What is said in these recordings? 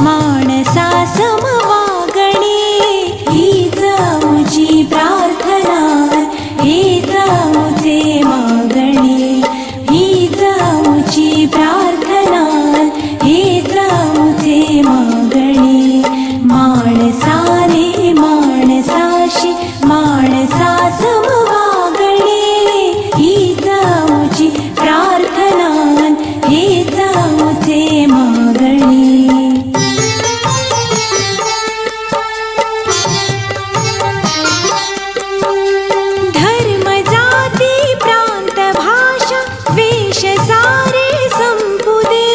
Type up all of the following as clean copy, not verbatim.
माणसा समवागणे हीच आमची प्रार्थना हीच आमचे मागणे हीच आमची प्रार्थना हीच आमचे मागणे माणसाने माणसाशी माणसा समवागणे हीच आमची प्रार्थना हीच आमचे मागणे धर्म जाती प्रांत भाषा वेश सारे संपुदे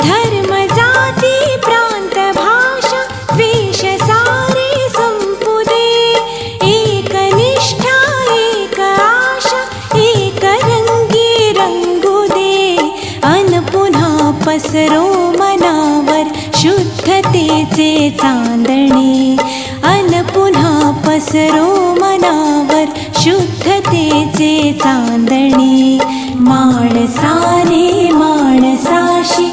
धर्म जाती प्रांत भाषा वेश सारे संपुदे एक निष्ठा एक आशा एक रंगी रंगू दे अन पुन्हा पसरो मनावर शुद्धतेचे चांदणे अन पुन्हा पसरो मनावर शुद्धतेचे चांदणे माणसाने माणसाशी